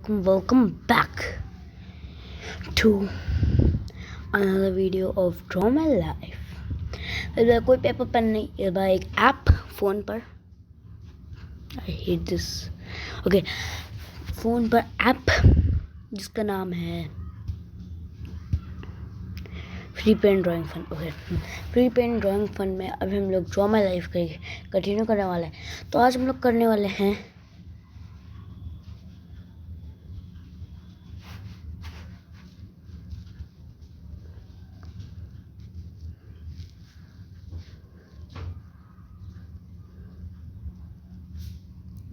welcome back to another video of Draw My Life। इस बार कोई paper pen नहीं, इस बार एक ऐप फ़ोन पर। I hate this. Okay, phone पर ऐप जिसका नाम है free pen drawing fun. Okay, free pen drawing fun में अभी हम लोग ड्रॉ माई लाइफ कंटिन्यू करने वाले हैं। तो आज हम लोग करने वाले हैं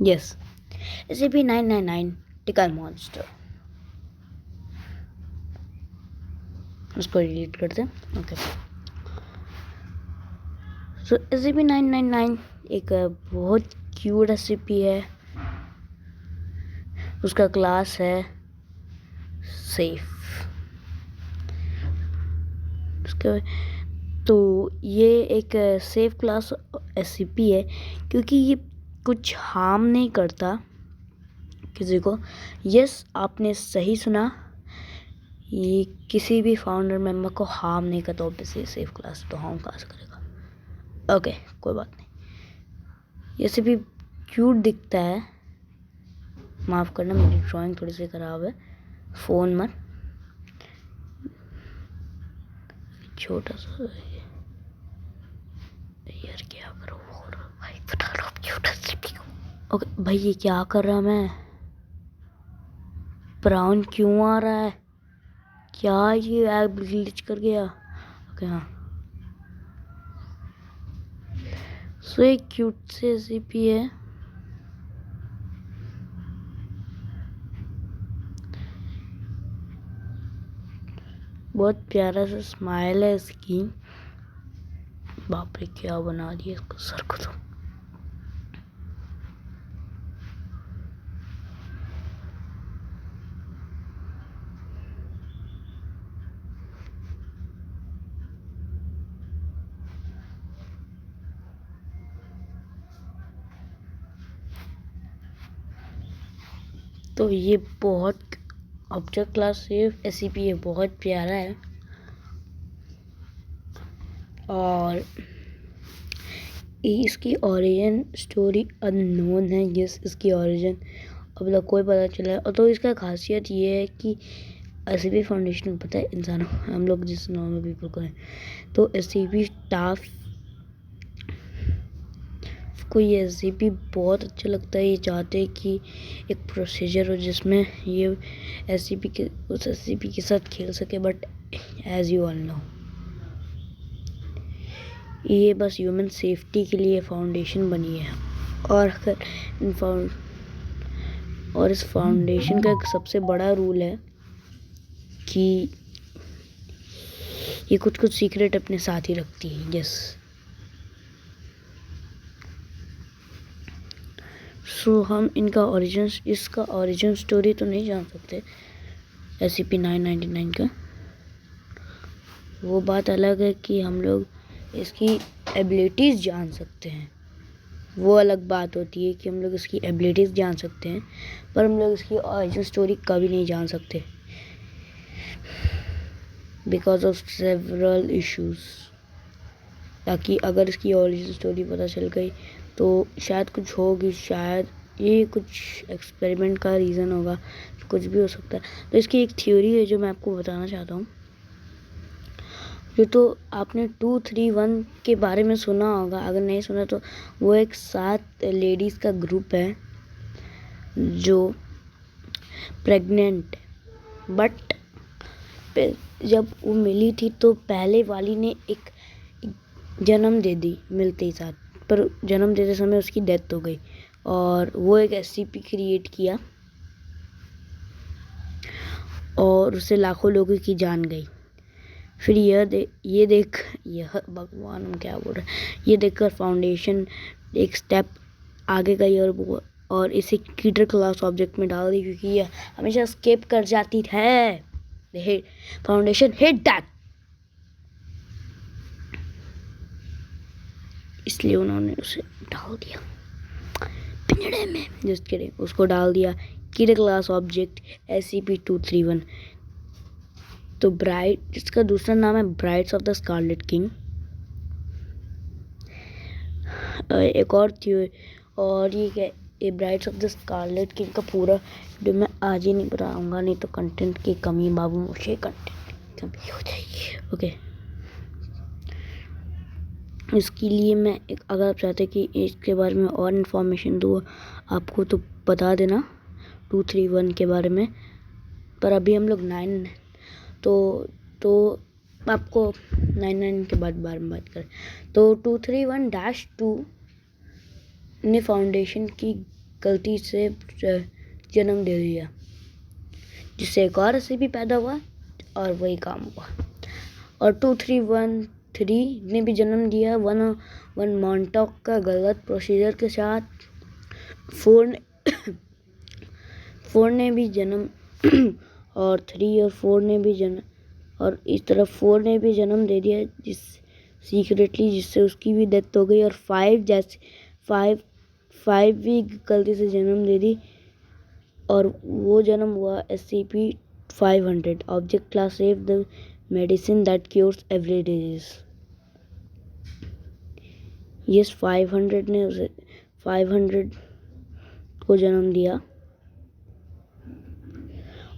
यस SCP-999 टिकल मॉन्स्टर। उसको डिलीट करते हैं। ओके, सो SCP-999 एक बहुत क्यूट SCP है। उसका क्लास है सेफ। उसका तो ये एक सेफ क्लास SCP है क्योंकि ये कुछ हार्म नहीं करता किसी को। यस, आपने सही सुना, ये किसी भी फाउंडर मेंबर को हार्म नहीं करता। ऑब्वियसली सेफ क्लास तो हार्म कहाँ से करेगा। ओके, कोई बात नहीं। ये सिर्फ क्यूट दिखता है। माफ़ करना, मेरी ड्राइंग थोड़ी सी ख़राब है। फ़ोन मत, छोटा सा यार, क्या करो भाई, बता लो क्यूट SCP को। ओके भाई, ये क्या कर रहा मैं? ब्राउन क्यों आ रहा है? क्या ये ऐप ग्लिच कर गया? ओके हाँ, सो एक क्यूट से SCP है। बहुत प्यारा सा स्माइल है इसकी। बाप रे, क्या बना दिया इसको, सर को तो ये बहुत ऑब्जेक्ट क्लास सेफ SCP है, बहुत प्यारा है। और इसकी ओरिजिन स्टोरी अननोन है। यस, इसकी ओरिजिन अब तक कोई पता चला है। और तो इसका खासियत ये है कि SCP फाउंडेशन को पता है, इंसानों हम लोग जिस नॉर्मल पीपल को हैं, तो SCP स्टाफ को ये SCP बहुत अच्छा लगता है। ये चाहते हैं कि एक प्रोसीजर हो जिसमें ये SCP के उस SCP के साथ खेल सके। But as you all know, ये बस ह्यूमन सेफ्टी के लिए फाउंडेशन बनी है। और अगर इस फाउंडेशन का एक सबसे बड़ा रूल है कि ये कुछ सीक्रेट अपने साथ ही रखती है। यस, सो हम इसका ओरिजिन स्टोरी तो नहीं जान सकते SCP-999 का। वो बात अलग है कि हम लोग इसकी एबिलिटीज़ जान सकते हैं। वो अलग बात होती है कि हम लोग इसकी एबिलिटीज़ जान सकते हैं, पर हम लोग इसकी ओरिजिन स्टोरी कभी नहीं जान सकते बिकॉज ऑफ सेवरल इश्यूज। ताकि अगर इसकी ओरिजिन स्टोरी पता चल गई तो शायद कुछ होगी, शायद ये कुछ एक्सपेरिमेंट का रीज़न होगा, कुछ भी हो सकता है। तो इसकी एक थ्योरी है जो मैं आपको बताना चाहता हूँ। ये तो आपने 231 के बारे में सुना होगा, अगर नहीं सुना तो वो एक 7 लेडीज़ का ग्रुप है जो प्रेग्नेंट, बट जब वो मिली थी तो पहले वाली ने एक जन्म दे दी मिलते ही साथ, पर जन्म देते समय उसकी डेथ हो गई। और वो एक SCP क्रिएट किया और उससे लाखों लोगों की जान गई। फिर यह भगवान हम क्या बोल रहे हैं, ये देखकर फाउंडेशन एक स्टेप आगे गई और इसे कीटर क्लास ऑब्जेक्ट में डाल दी, क्योंकि यह हमेशा स्केप कर जाती है। फाउंडेशन हेट दैट, इसलिए उन्होंने उसे डाल दिया पिंजड़े में। जस्ट किडिंग, उसको डाल दिया किड क्लास ऑब्जेक्ट SCP-231। तो ब्राइट, इसका दूसरा नाम है brights of the scarlet king. एक और थी, और ये क्या, ये brights of the scarlet king का पूरा वीडियो मैं आज ही नहीं बनाऊंगा, नहीं तो कंटेंट की कमी बाबू, मुझे कंटेंट की कमी हो जाएगी। ओके, इसके लिए मैं एक, अगर आप चाहते कि इसके बारे में और इन्फॉर्मेशन दूँ आपको तो बता देना 231 के बारे में, पर अभी हम लोग 9 तो आपको 99 के बारे में बात करें तो 231-2 ने फाउंडेशन की गलती से जन्म दे दिया, जिससे एक और SCP पैदा हुआ और वही काम हुआ। और 2313 ने भी जन्म दिया 101 मॉन्टॉक का गलत प्रोसीजर के साथ। 4 ने भी जन्म और 3 और 4 ने भी जन्म, और इस तरफ 4 ने भी जन्म दे दिया जिस सीक्रेटली, जिससे उसकी भी डेथ हो गई। और 5 भी गलती से जन्म दे दी, और वो जन्म हुआ SCP-500 object class safe the medicine that cures every disease. Yes, 500 ने उसे 500 को जन्म दिया,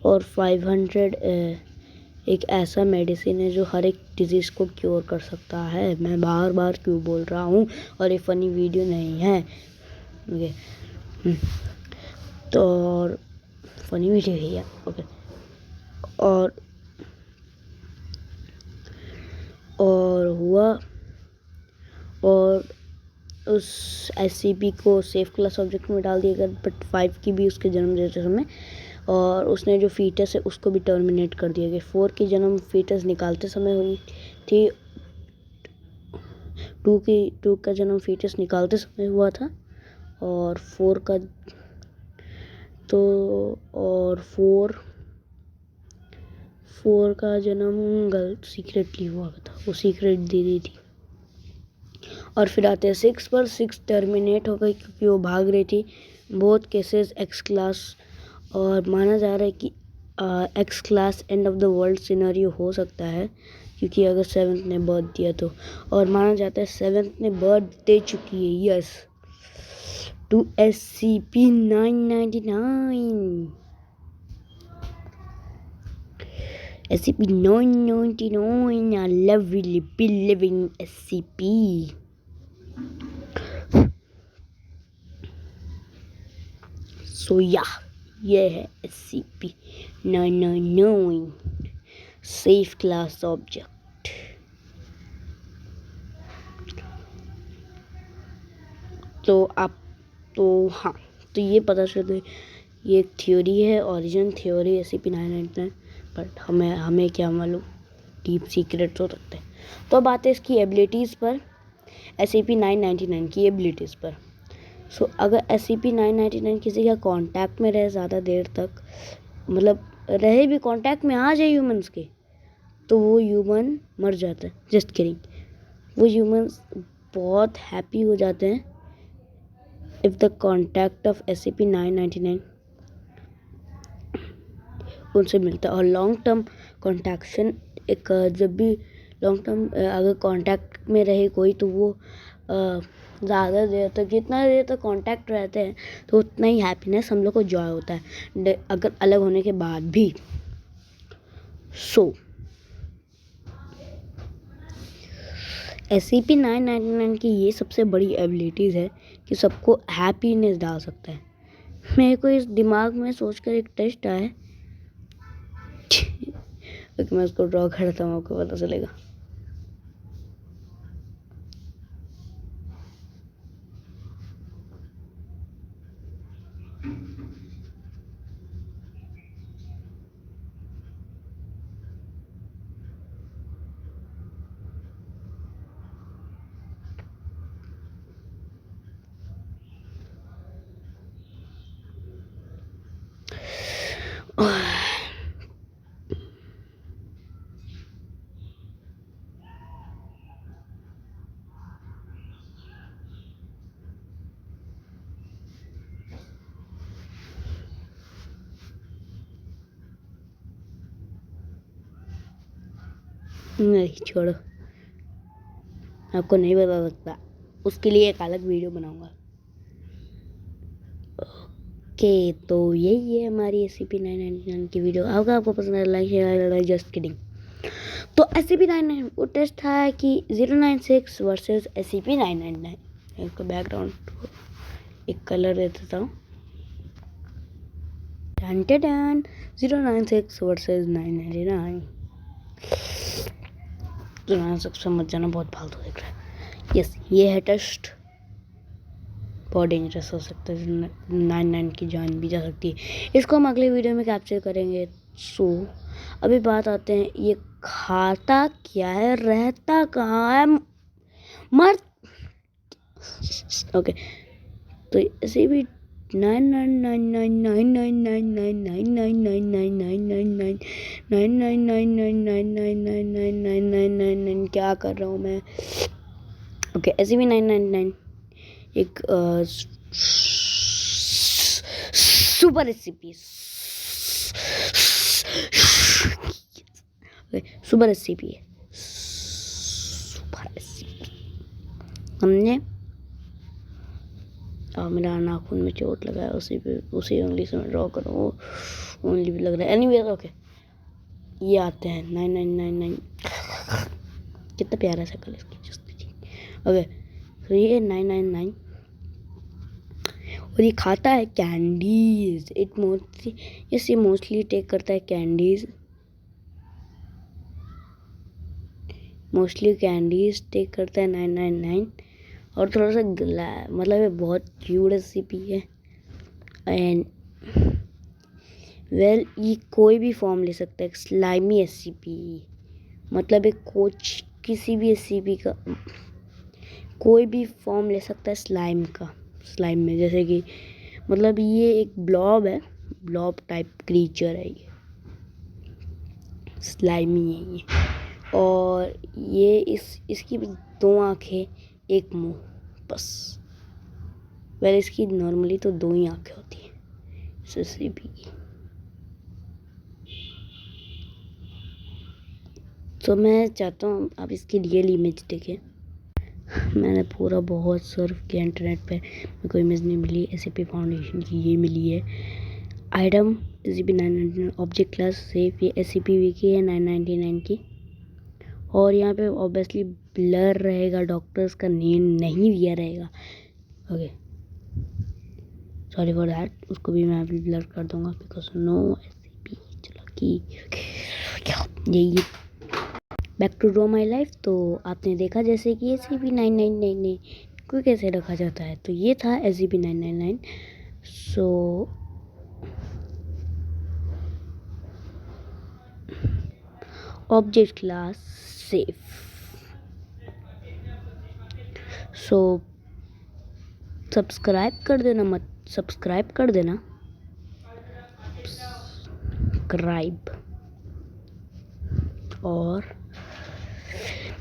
और 500 एक ऐसा मेडिसिन है जो हर एक डिजीज़ को क्योर कर सकता है। मैं बार बार क्यों बोल रहा हूँ, और ये फ़नी वीडियो नहीं है। ओके, तो और फ़नी वीडियो ही है। ओके, और हुआ, और उस SCP को सेफ क्लास ऑब्जेक्ट में डाल दिया गया, बट 5 की भी उसके जन्म देते समय, और उसने जो फीटस है उसको भी टर्मिनेट कर दिया गया। 4 की जन्म फीटस निकालते समय हुई थी, 2 का जन्म फीटस निकालते समय हुआ था, और 4 का तो और 4 का जन्म गलत सीक्रेटली हुआ था, वो सीक्रेट दे दी थी। और फिर आते हैं 6 पर। 6 टर्मिनेट हो गई क्योंकि वो भाग रही थी। बोथ केसेस X क्लास, और माना जा रहा है कि X class end of the world scenario हो सकता है, क्योंकि अगर 7th ने बर्थ दिया तो, और माना जाता है 7th ने बर्थ दे चुकी है। Yes, to SCP-999। SCP-999, a lovely living SCP। So या ये है SCP-999 सेफ क्लास ऑब्जेक्ट। तो हाँ, तो ये पता चले, ये एक थ्योरी है, ओरिजिन थ्योरी SCP-999, बट हमें क्या मालूम, डीप सीक्रेट हो सकते हैं। तो अब आते हैं इसकी एबिलिटीज़ पर, SCP-999 की एबिलिटीज़ पर। सो अगर SCP-999 किसी का कांटेक्ट में रहे ज़्यादा देर तक, मतलब रहे भी कांटेक्ट में आ जाए ह्यूमंस के, तो वो ह्यूमन मर जाता है। जस्ट किडिंग, वो ह्यूमंस बहुत हैप्पी हो जाते हैं if the contact of SCP-999 उनसे मिलता है। और लॉन्ग टर्म कॉन्टैक्शन, एक जब भी लॉन्ग टर्म अगर कांटेक्ट में रहे कोई, तो वो ज़्यादा देर तक, जितना देर तक कांटेक्ट रहते हैं तो उतना ही हैप्पीनेस हम लोग को जॉय होता है, अगर अलग होने के बाद भी। सो SCP-999 की ये सबसे बड़ी एबिलिटीज़ है कि सबको हैप्पीनेस डाल सकता है। मेरे को इस दिमाग में सोचकर एक टेस्ट आया ओके, मैं उसको ड्रॉ करता हूँ, आपको पता चलेगा। नहीं छोड़ो, आपको नहीं बता सकता, उसके लिए एक अलग वीडियो बनाऊंगा। ओके, तो यही है हमारी SCP-999 की वीडियो। आपको पसंद है लाइक शेयर, जस्ट किडिंग। तो SCP-999 वो टेस्ट था कि 096 वर्सेस SCP-999। इसको बैकग्राउंड एक कलर दे देता हूँ। 096 वर्सेस 999। तो 996 समझ जाना, बहुत फालतू दिख रहा है। यस, ये है टेस्ट, बहुत डेंजरस हो सकता है, 99 की जान भी जा सकती है। इसको हम अगले वीडियो में कैप्चर करेंगे। सो अभी बात आते हैं, ये खाता क्या है, रहता कहाँ है, मर। ओके, तो ऐसे भी 9999999999999999999999999 क्या कर रहा हूँ मैं। ओके, ऐसे भी 999 एक सुपर रेसिपी, सुपर रेसिपी है, सुपर रेसिपी। हमने मेरा नाखून में चोट लगा है, उसी उंगली से मैं ड्रॉ करूँ, वो उंगली भी लग रहा है। एनीवेज ओके, ये आते हैं 9999। कितना प्यारा सा कलर इसकी। ओके, तो ये 999 और ये खाता है कैंडीज। इट मोस्टली, ये मोस्टली टेक करता है कैंडीज, मोस्टली कैंडीज टेक करता है 999। और थोड़ा सा मतलब ये बहुत क्यूट रेसिपी है। एंड वेल, ये कोई भी फॉर्म ले सकता है, स्लाइमी SCP, मतलब एक कोच किसी भी SCP का कोई भी फॉर्म ले सकता है स्लाइम का। स्लाइम में जैसे कि मतलब ये एक ब्लॉब है, ब्लॉब टाइप क्रीचर है, ये स्लाइमी है ये। और ये इसकी 2 आँखें, एक मुंह, बस। वेल, इसकी नॉर्मली तो 2 ही आँखें होती हैं SCP की। तो मैं चाहता हूँ आप इसकी रियल इमेज देखें। मैंने पूरा बहुत सर्फ किया इंटरनेट पे, मेरे को इमेज नहीं मिली। SCP फाउंडेशन की ये मिली है। Item SCP-999 object class safe, ये SCP की है 999 की। और यहाँ पे ऑब्वियसली ब्लर रहेगा, डॉक्टर्स का नेम नहीं दिया रहेगा। ओके, सॉरी फॉर दैट, उसको भी मैं अभी ब्लर कर दूंगा बिकॉज नो SCP। चलो कि यही back to draw my life. तो आपने देखा जैसे कि SCP-999 को कैसे रखा जाता है, तो ये था SCP-999। So object class safe. So subscribe कर देना, सब्सक्राइब कर देना, सब्सक्राइब। और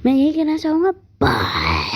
मैं ये कहना चाहूँगा, बाय।